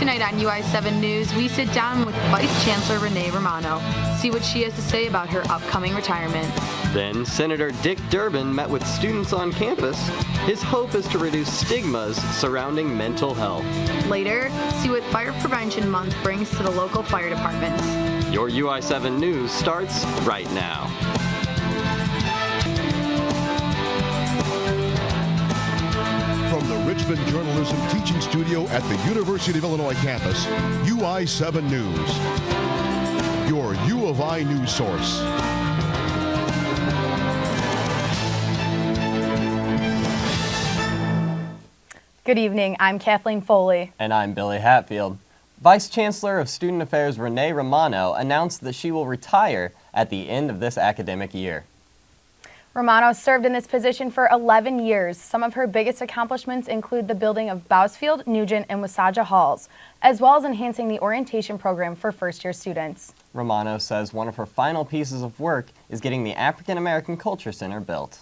Tonight on UI7 News, we sit down with Vice Chancellor Renee Romano, see what she has to say about her upcoming retirement. Then Senator Dick Durbin met with students on campus. His hope is to reduce stigmas surrounding mental health. Later, see what Fire Prevention Month brings to the local fire departments. Your UI7 News starts right now. From the Richmond Journalism Teaching Studio at the University of Illinois campus, UI7 News, your U of I news source. Good evening, I'm Kathleen Foley. And I'm Billy Hatfield. Vice Chancellor of Student Affairs Renee Romano announced that she will retire at the end of this academic year. Romano served in this position for 11 years. Some of her biggest accomplishments include the building of Bousfield, Nugent, and Wasaja halls, as well as enhancing the orientation program for first-year students. Romano says one of her final pieces of work is getting the African American Culture Center built.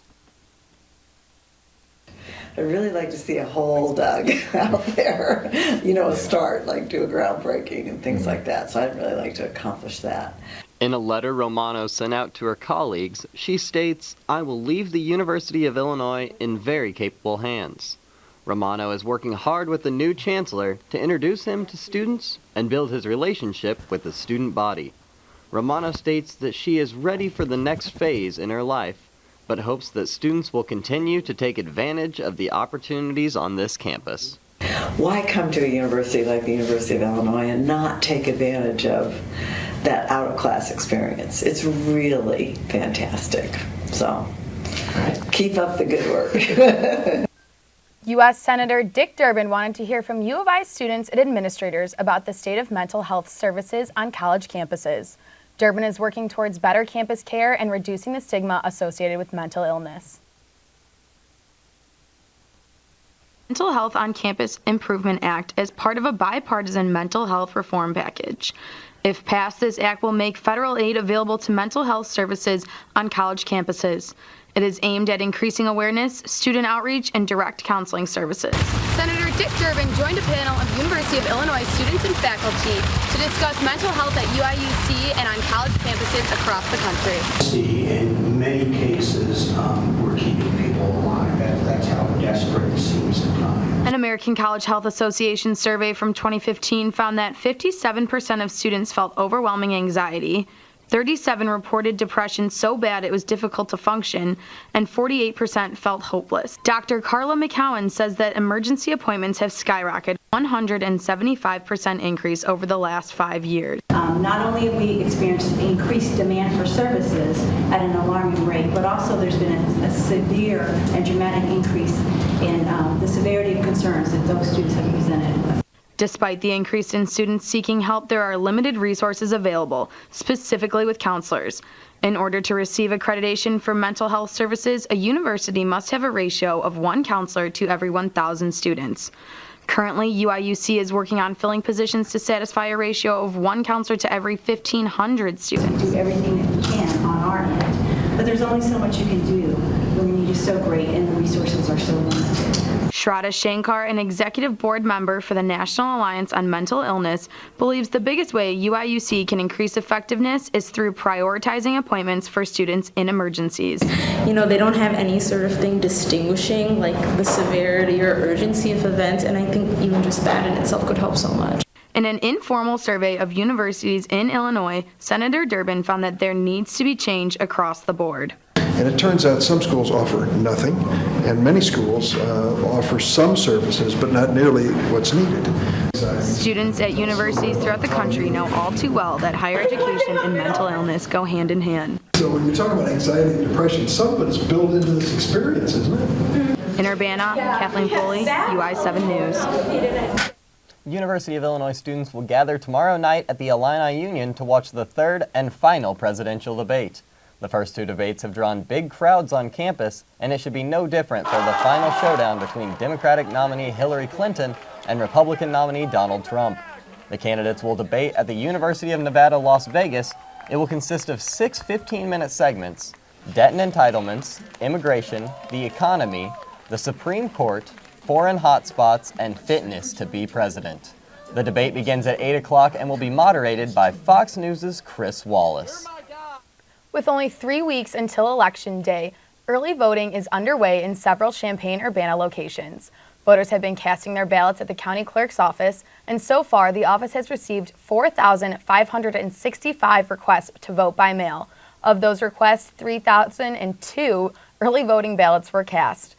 I'd really like to see a hole dug out there, a start, like do a groundbreaking and things like that. So I'd really like to accomplish that. In a letter Romano sent out to her colleagues, she states, "I will leave the University of Illinois in very capable hands." Romano is working hard with the new chancellor to introduce him to students and build his relationship with the student body. Romano states that she is ready for the next phase in her life, but hopes that students will continue to take advantage of the opportunities on this campus. Why come to a university like the University of Illinois and not take advantage of that out-of-class experience? It's really fantastic. So keep up the good work. U.S. Senator Dick Durbin wanted to hear from U of I students and administrators about the state of mental health services on college campuses. Durbin is working towards better campus care and reducing the stigma associated with mental illness. Mental Health on Campus Improvement Act is part of a bipartisan mental health reform package. If passed, this act will make federal aid available to mental health services on college campuses. It is aimed at increasing awareness, student outreach, and direct counseling services. Senator Dick Durbin joined a panel of University of Illinois students and faculty to discuss mental health at UIUC and on college campuses across the country. In many cases, we're keeping people alive. That's how desperate it seems at times. An American College Health Association survey from 2015 found that 57% of students felt overwhelming anxiety, 37% reported depression so bad it was difficult to function, and 48% felt hopeless. Dr. Carla McCowan says that emergency appointments have skyrocketed, 175% increase over the last 5 years. Not only have we experienced increased demand for services at an alarming rate, but also there's been a severe and dramatic increase in the severity of concerns that those students have presented with. Despite the increase in students seeking help, there are limited resources available, specifically with counselors. In order to receive accreditation for mental health services, a university must have a ratio of 1 counselor to every 1,000 students. Currently, UIUC is working on filling positions to satisfy a ratio of 1 counselor to every 1,500 students. We do everything that we can on our end, but there's only so much you can do when the need is so great and the resources are so limited. Shraddha Shankar, an executive board member for the National Alliance on Mental Illness, believes the biggest way UIUC can increase effectiveness is through prioritizing appointments for students in emergencies. They don't have any sort of thing distinguishing like the severity or urgency of events, and I think even just that in itself could help so much. In an informal survey of universities in Illinois, Senator Durbin found that there needs to be change across the board. And it turns out some schools offer nothing, and many schools offer some services, but not nearly what's needed. Students at universities throughout the country know all too well that higher education and mental illness go hand in hand. So when you talk about anxiety and depression, some of it is built into this experience, isn't it? In Urbana, Kathleen Foley, UI7 News. University of Illinois students will gather tomorrow night at the Illini Union to watch the third and final presidential debate. The first 2 debates have drawn big crowds on campus, and it should be no different for the final showdown between Democratic nominee Hillary Clinton and Republican nominee Donald Trump. The candidates will debate at the University of Nevada, Las Vegas. It will consist of 6 15-minute segments: debt and entitlements, immigration, the economy, the Supreme Court, foreign hotspots, and fitness to be president. The debate begins at 8 o'clock and will be moderated by Fox News' Chris Wallace. With only 3 weeks until Election Day, early voting is underway in several Champaign-Urbana locations. Voters have been casting their ballots at the county clerk's office, and so far the office has received 4,565 requests to vote by mail. Of those requests, 3,002 early voting ballots were cast.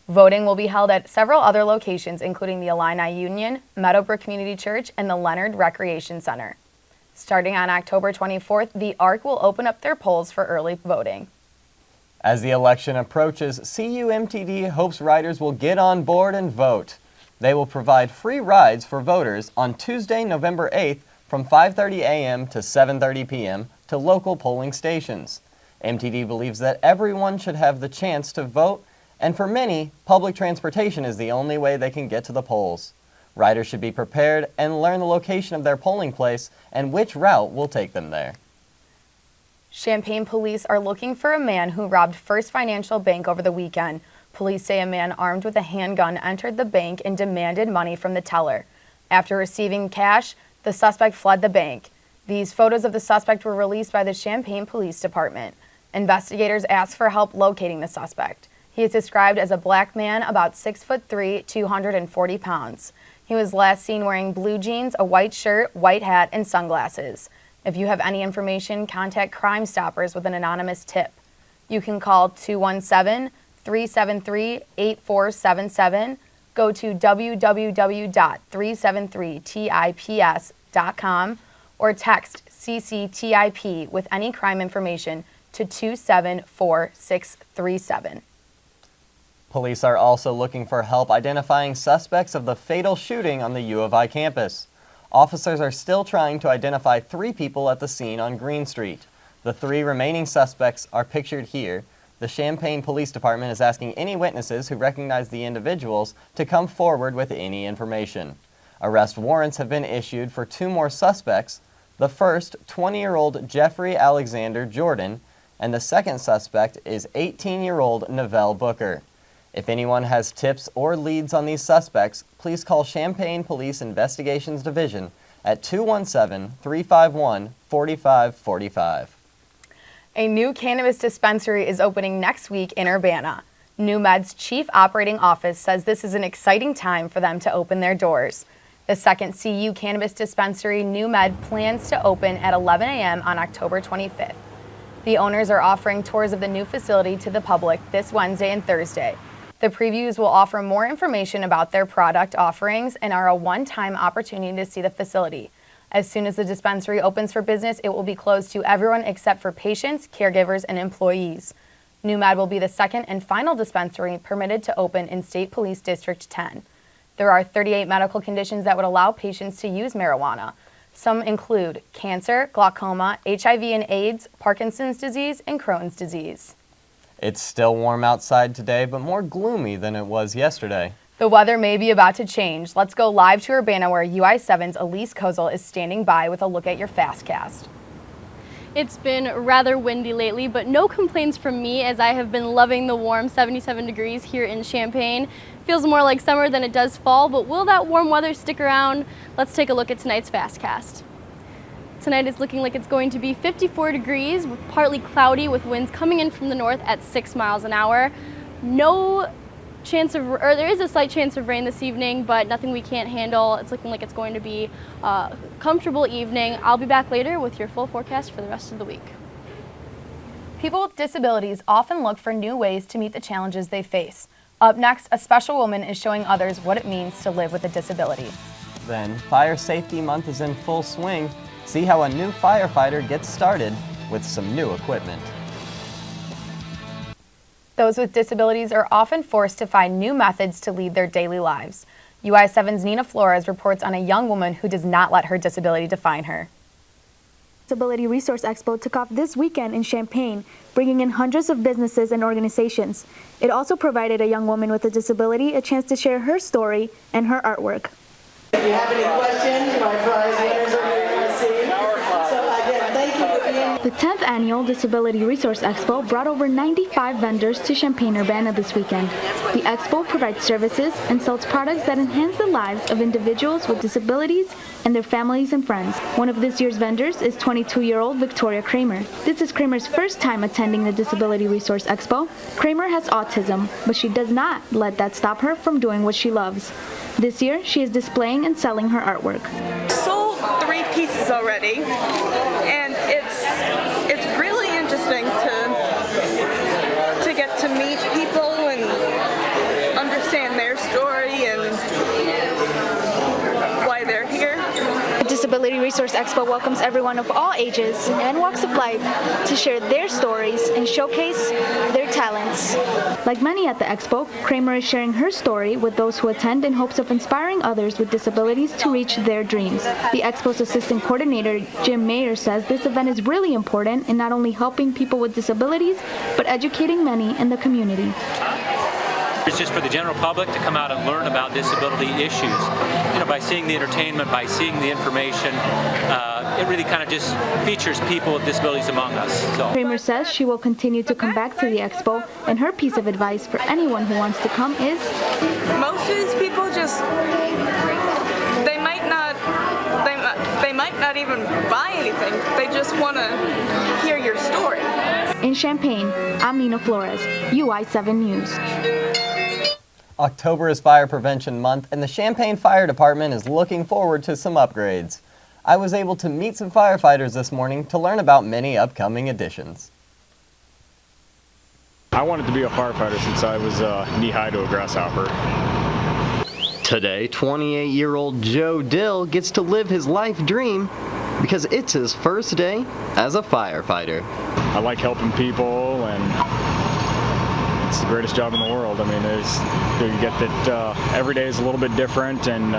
Voting will be held at several other locations, including the Illini Union, Meadowbrook Community Church, and the Leonard Recreation Center. Starting on October 24th, the ARC will open up their polls for early voting. As the election approaches, CUMTD hopes riders will get on board and vote. They will provide free rides for voters on Tuesday, November 8th from 5:30 a.m. to 7:30 p.m. to local polling stations. MTD believes that everyone should have the chance to vote, and for many, public transportation is the only way they can get to the polls. Riders should be prepared and learn the location of their polling place and which route will take them there. Champaign police are looking for a man who robbed First Financial Bank over the weekend. Police say a man armed with a handgun entered the bank and demanded money from the teller. After receiving cash, the suspect fled the bank. These photos of the suspect were released by the Champaign Police Department. Investigators asked for help locating the suspect. He is described as a black man about 6'3", 240 pounds. He was last seen wearing blue jeans, a white shirt, white hat, and sunglasses. If you have any information, contact Crime Stoppers with an anonymous tip. You can call 217-373-8477, go to www.373tips.com, or text CCTIP with any crime information to 274-637. Police are also looking for help identifying suspects of the fatal shooting on the U of I campus. Officers are still trying to identify 3 people at the scene on Green Street. The 3 remaining suspects are pictured here. The Champaign Police Department is asking any witnesses who recognize the individuals to come forward with any information. Arrest warrants have been issued for 2 more suspects. The first, 20-year-old Jeffrey Alexander Jordan, and the second suspect is 18-year-old Novell Booker. If anyone has tips or leads on these suspects, please call Champaign Police Investigations Division at 217-351-4545. A new cannabis dispensary is opening next week in Urbana. NewMed's Chief Operating Office says this is an exciting time for them to open their doors. The second CU cannabis dispensary, NewMed, plans to open at 11 a.m. on October 25th. The owners are offering tours of the new facility to the public this Wednesday and Thursday. The previews will offer more information about their product offerings and are a one-time opportunity to see the facility. As soon as the dispensary opens for business, it will be closed to everyone except for patients, caregivers, and employees. NewMed will be the second and final dispensary permitted to open in State Police District 10. There are 38 medical conditions that would allow patients to use marijuana. Some include cancer, glaucoma, HIV and AIDS, Parkinson's disease, and Crohn's disease. It's still warm outside today, but more gloomy than it was yesterday. The weather may be about to change. Let's go live to Urbana, where UI7's Elise Kozel is standing by with a look at your Fastcast. It's been rather windy lately, but no complaints from me as I have been loving the warm 77 degrees here in Champaign. Feels more like summer than it does fall, but will that warm weather stick around? Let's take a look at tonight's Fastcast. Tonight is looking like it's going to be 54 degrees, with partly cloudy with winds coming in from the north at 6 miles an hour. There is a slight chance of rain this evening, but nothing we can't handle. It's looking like it's going to be a comfortable evening. I'll be back later with your full forecast for the rest of the week. People with disabilities often look for new ways to meet the challenges they face. Up next, a special woman is showing others what it means to live with a disability. Then, Fire Safety Month is in full swing. See how a new firefighter gets started with some new equipment. Those with disabilities are often forced to find new methods to lead their daily lives. UI7's Nina Flores reports on a young woman who does not let her disability define her. Disability Resource Expo took off this weekend in Champaign, bringing in hundreds of businesses and organizations. It also provided a young woman with a disability a chance to share her story and her artwork. If you have any questions, my prize winners are here to receive. So again, thank you for being The 10th Annual Disability Resource Expo brought over 95 vendors to Champaign-Urbana this weekend. The expo provides services and sells products that enhance the lives of individuals with disabilities and their families and friends. One of this year's vendors is 22-year-old Victoria Kramer. This is Kramer's first time attending the Disability Resource Expo. Kramer has autism, but she does not let that stop her from doing what she loves. This year, she is displaying and selling her artwork. Sold 3 pieces already, and it's really interesting to get to meet people and understand their story and why they're here. The Disability Resource Expo welcomes everyone of all ages and walks of life to share their stories and showcase their talents. Like many at the expo, Kramer is sharing her story with those who attend in hopes of inspiring others with disabilities to reach their dreams. The expo's assistant coordinator, Jim Mayer, says this event is really important in not only helping people with disabilities, but educating many in the community. It's just for the general public to come out and learn about disability issues. You know, by seeing the entertainment, by seeing the information, it really kind of just features people with disabilities among us. So. Kramer says she will continue to come back to the expo, and her piece of advice for anyone who wants to come is, most of these people just, they might not even buy anything. They just want to hear your story. In Champaign, I'm Nina Flores, UI7 News. October is Fire Prevention Month, and the Champaign Fire Department is looking forward to some upgrades. I was able to meet some firefighters this morning to learn about many upcoming additions. I wanted to be a firefighter since I was knee-high to a grasshopper. Today, 28-year-old Joe Dill gets to live his life dream because it's his first day as a firefighter. I like helping people, and it's the greatest job in the world. I mean, you get that every day is a little bit different, and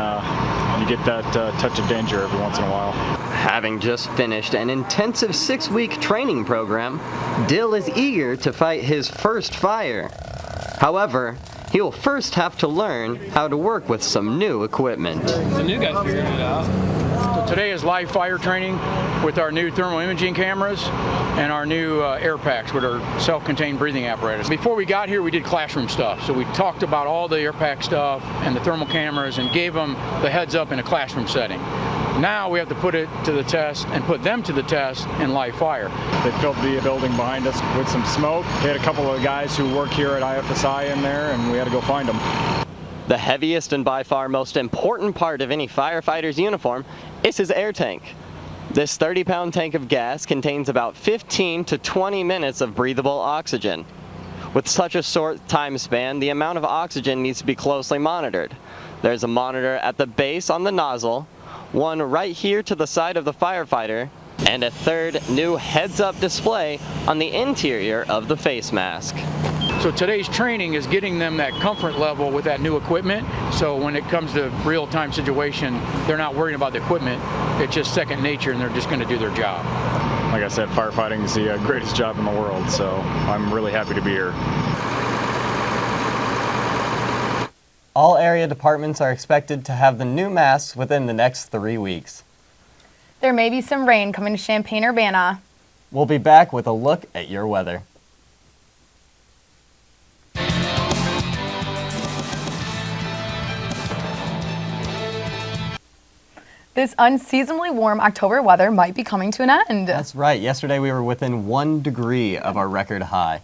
you get that touch of danger every once in a while. Having just finished an intensive 6-week training program, Dill is eager to fight his first fire. However, he will first have to learn how to work with some new equipment. The new guy figured it out. So today is live fire training with our new thermal imaging cameras and our new air packs with our self-contained breathing apparatus. Before we got here, we did classroom stuff. So we talked about all the air pack stuff and the thermal cameras and gave them the heads up in a classroom setting. Now we have to put it to the test and put them to the test in live fire. They filled the building behind us with some smoke. They had a couple of guys who work here at IFSI in there, and we had to go find them. The heaviest and by far most important part of any firefighter's uniform is his air tank. This 30-pound tank of gas contains about 15 to 20 minutes of breathable oxygen. With such a short time span, the amount of oxygen needs to be closely monitored. There's a monitor at the base on the nozzle, one right here to the side of the firefighter, and a third new heads-up display on the interior of the face mask. So today's training is getting them that comfort level with that new equipment, so when it comes to real-time situation, they're not worrying about the equipment. It's just second nature, and they're just going to do their job. Like I said, firefighting is the greatest job in the world, so I'm really happy to be here. All area departments are expected to have the new masks within the next 3 weeks. There may be some rain coming to Champaign-Urbana. We'll be back with a look at your weather. This unseasonably warm October weather might be coming to an end. That's right. Yesterday we were within 1 degree of our record high.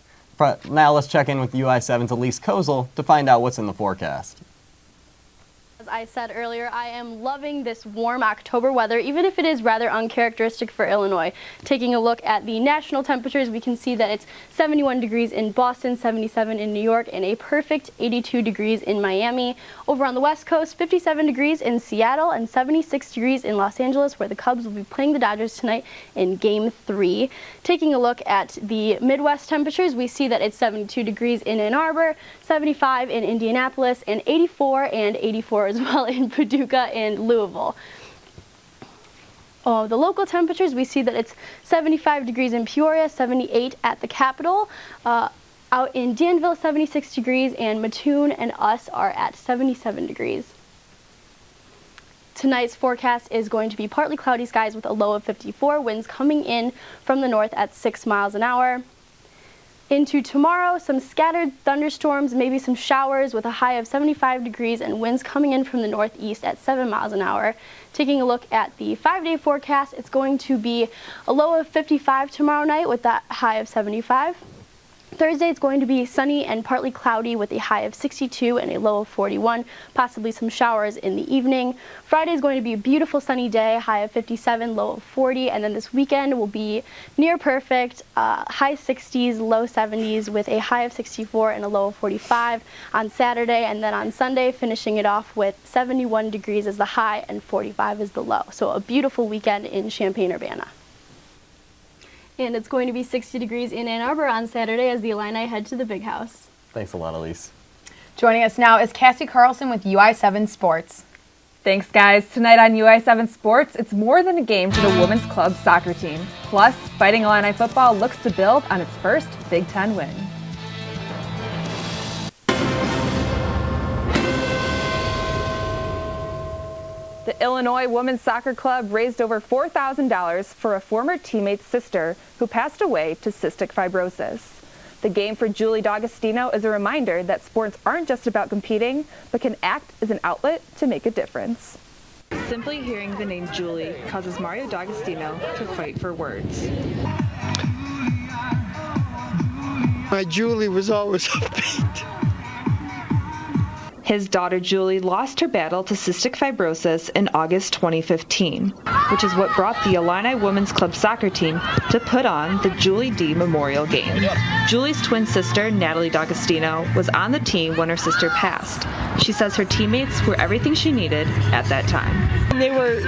Now let's check in with UI7's Elise Kozel to find out what's in the forecast. As I said earlier, I am loving this warm October weather, even if it is rather uncharacteristic for Illinois. Taking a look at the national temperatures, we can see that it's 71 degrees in Boston, 77 in New York, and a perfect 82 degrees in Miami. Over on the West Coast, 57 degrees in Seattle and 76 degrees in Los Angeles, where the Cubs will be playing the Dodgers tonight in Game 3. Taking a look at the Midwest temperatures, we see that it's 72 degrees in Ann Arbor, 75 in Indianapolis, and 84 and 84 as well in Paducah and Louisville. The local temperatures, we see that it's 75 degrees in Peoria, 78 at the Capitol. Out in Danville, 76 degrees, and Mattoon and us are at 77 degrees. Tonight's forecast is going to be partly cloudy skies with a low of 54, winds coming in from the north at 6 miles an hour. Into tomorrow, some scattered thunderstorms, maybe some showers with a high of 75 degrees and winds coming in from the northeast at 7 miles an hour. Taking a look at the 5-day forecast, it's going to be a low of 55 tomorrow night with that high of 75. Thursday it's going to be sunny and partly cloudy with a high of 62 and a low of 41, possibly some showers in the evening. Friday is going to be a beautiful sunny day, high of 57, low of 40, and then this weekend will be near perfect, high 60s, low 70s with a high of 64 and a low of 45 on Saturday, and then on Sunday finishing it off with 71 degrees as the high and 45 is the low. So a beautiful weekend in Champaign-Urbana. And it's going to be 60 degrees in Ann Arbor on Saturday as the Illini head to the Big House. Thanks a lot, Elise. Joining us now is Cassie Carlson with UI7 Sports. Thanks, guys. Tonight on UI7 Sports, it's more than a game for the women's club soccer team. Plus, Fighting Illini football looks to build on its first Big Ten win. The Illinois Women's Soccer Club raised over $4,000 for a former teammate's sister who passed away to cystic fibrosis. The game for Julie D'Agostino is a reminder that sports aren't just about competing, but can act as an outlet to make a difference. Simply hearing the name Julie causes Mario D'Agostino to fight for words. My Julie was always upbeat. His daughter Julie lost her battle to cystic fibrosis in August 2015, which is what brought the Illini Women's Club soccer team to put on the Julie D. Memorial Game. Julie's twin sister, Natalie D'Agostino, was on the team when her sister passed. She says her teammates were everything she needed at that time. They were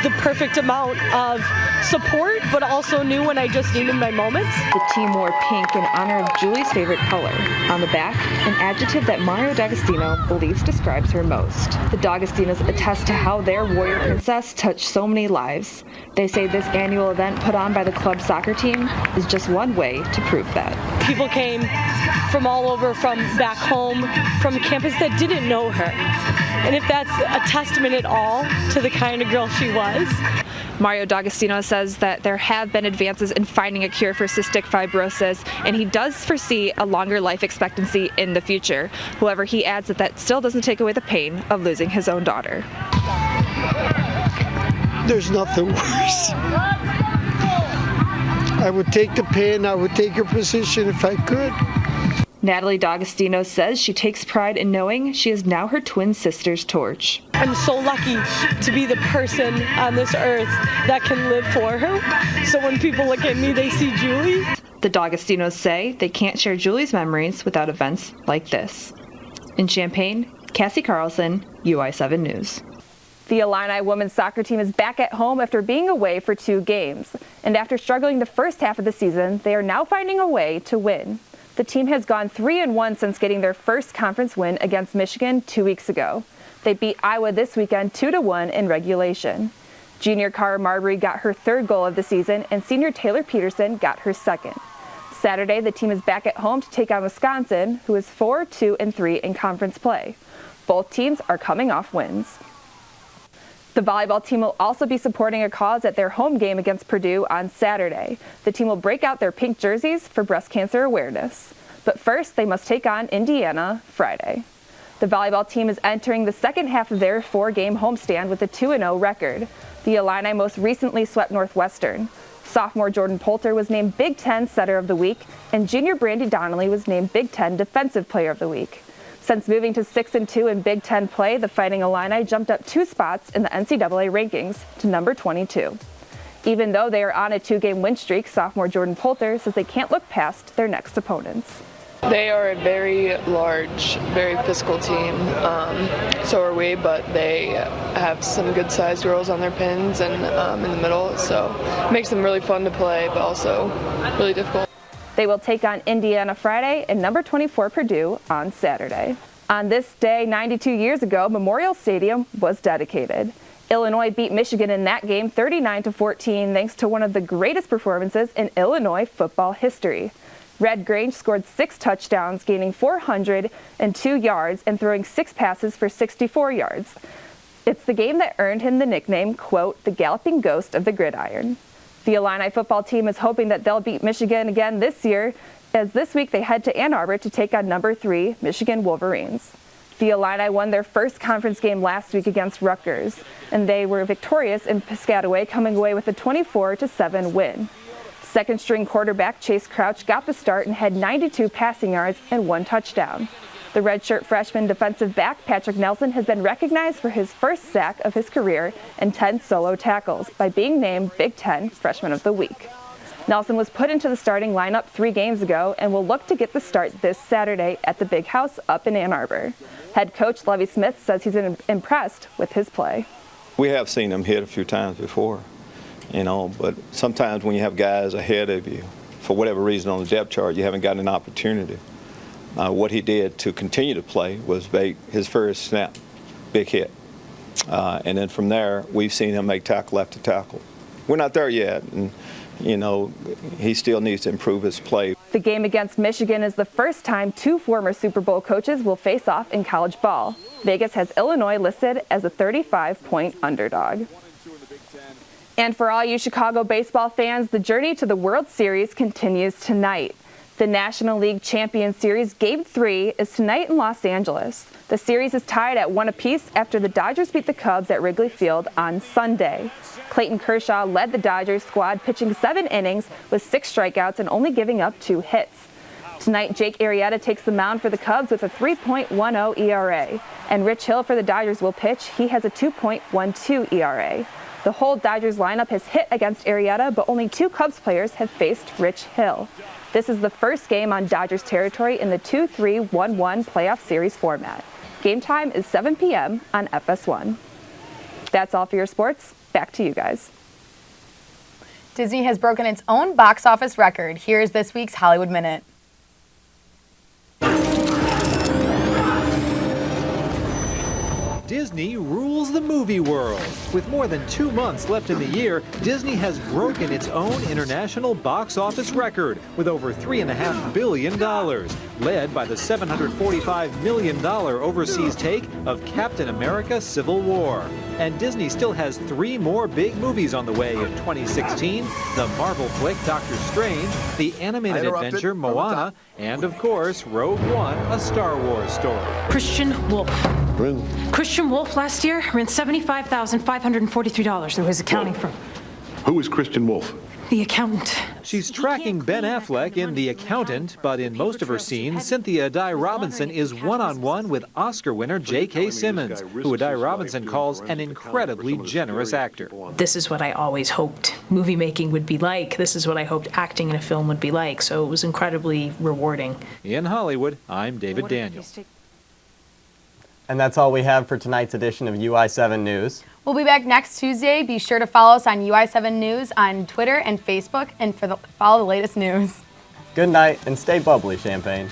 the perfect amount of support, but also knew when I just needed my moments. The team wore pink in honor of Julie's favorite color. On the back, an adjective that Mario D'Agostino believes describes her most. The D'Agostinos attest to how their warrior princess touched so many lives. They say this annual event put on by the club soccer team is just one way to prove that. People came from all over, from back home, from campus that didn't know her. And if that's a testament at all to the kind of girl she was. Mario D'Agostino says that there have been advances in finding a cure for cystic fibrosis, and he does foresee a longer life expectancy in the future. However, he adds that that still doesn't take away the pain of losing his own daughter. There's nothing worse. I would take the pain, I would take her position if I could. Natalie D'Agostino says she takes pride in knowing she is now her twin sister's torch. I'm so lucky to be the person on this earth that can live for her. So when people look at me, they see Julie. The D'Agostinos say they can't share Julie's memories without events like this. In Champaign, Cassie Carlson, UI7 News. The Illini women's soccer team is back at home after being away for 2 games. And after struggling the first half of the season, they are now finding a way to win. The team has gone 3-1 since getting their first conference win against Michigan 2 weeks ago. They beat Iowa this weekend 2-1 in regulation. Junior Cara Marbury got her 3rd goal of the season, and senior Taylor Peterson got her 2nd. Saturday, the team is back at home to take on Wisconsin, who is 4-2-3 in conference play. Both teams are coming off wins. The volleyball team will also be supporting a cause at their home game against Purdue on Saturday. The team will break out their pink jerseys for breast cancer awareness. But first, they must take on Indiana Friday. The volleyball team is entering the second half of their 4-game homestand with a 2-0 record. The Illini most recently swept Northwestern. Sophomore Jordan Poulter was named Big Ten Setter of the Week, and junior Brandy Donnelly was named Big Ten Defensive Player of the Week. Since moving to 6-2 in Big Ten play, the Fighting Illini jumped up 2 spots in the NCAA rankings to number 22. Even though they are on a 2-game win streak, sophomore Jordan Poulter says they can't look past their next opponents. They are a very large, very physical team. So are we, but they have some good-sized girls on their pins and in the middle, so it makes them really fun to play, but also really difficult. They will take on Indiana Friday and number 24 Purdue on Saturday. On this day, 92 years ago, Memorial Stadium was dedicated. Illinois beat Michigan in that game 39-14 thanks to one of the greatest performances in Illinois football history. Red Grange scored 6 touchdowns, gaining 402 yards and throwing 6 passes for 64 yards. It's the game that earned him the nickname, quote, the galloping ghost of the gridiron. The Illini football team is hoping that they'll beat Michigan again this year, as this week they head to Ann Arbor to take on number 3 Michigan Wolverines. The Illini won their first conference game last week against Rutgers, and they were victorious in Piscataway, coming away with a 24-7 win. Second-string quarterback Chase Crouch got the start and had 92 passing yards and 1 touchdown. The redshirt freshman defensive back Patrick Nelson has been recognized for his first sack of his career and 10 solo tackles by being named Big Ten Freshman of the Week. Nelson was put into the starting lineup 3 games ago and will look to get the start this Saturday at the Big House up in Ann Arbor. Head coach Lovie Smith says he's impressed with his play. We have seen him hit a few times before, but sometimes when you have guys ahead of you, for whatever reason on the depth chart, you haven't gotten an opportunity. What he did to continue to play was his first snap, big hit. And then from there, we've seen him make tackle after tackle. We're not there yet, and he still needs to improve his play. The game against Michigan is the first time 2 former Super Bowl coaches will face off in college ball. Vegas has Illinois listed as a 35-point underdog. And for all you Chicago baseball fans, the journey to the World Series continues tonight. The National League Champion Series Game 3 is tonight in Los Angeles. The series is tied at 1 apiece after the Dodgers beat the Cubs at Wrigley Field on Sunday. Clayton Kershaw led the Dodgers squad, pitching 7 innings with 6 strikeouts and only giving up 2 hits. Tonight, Jake Arrieta takes the mound for the Cubs with a 3.10 ERA, and Rich Hill for the Dodgers will pitch. He has a 2.12 ERA. The whole Dodgers lineup has hit against Arrieta, but only 2 Cubs players have faced Rich Hill. This is the first game on Dodgers territory in the 2-3-1-1 playoff series format. Game time is 7 p.m. on FS1. That's all for your sports. Back to you guys. Disney has broken its own box office record. Here's this week's Hollywood Minute. Disney rules the movie world. With more than 2 months left in the year, Disney has broken its own international box office record with over $3.5 billion, led by the $745 million overseas take of Captain America: Civil War. And Disney still has 3 more big movies on the way in 2016, the Marvel flick Doctor Strange, the animated adventure Moana, and of course, Rogue One, a Star Wars story. Christian Wolf. Christian Wolf last year ran $75,543 through his accounting firm. Who is Christian Wolf? The accountant. She's tracking Ben Affleck in The Accountant, but in most of her scenes, Cynthia Dye Robinson is one-on-one with Oscar winner J.K. Simmons, who Dye Robinson calls an incredibly generous actor. This is what I always hoped movie making would be like. This is what I hoped acting in a film would be like, so it was incredibly rewarding. In Hollywood, I'm David Daniel. And that's all we have for tonight's edition of UI7 News. We'll be back next Tuesday. Be sure to follow us on UI7 News on Twitter and Facebook, and follow the latest news. Good night and stay bubbly, Champaign.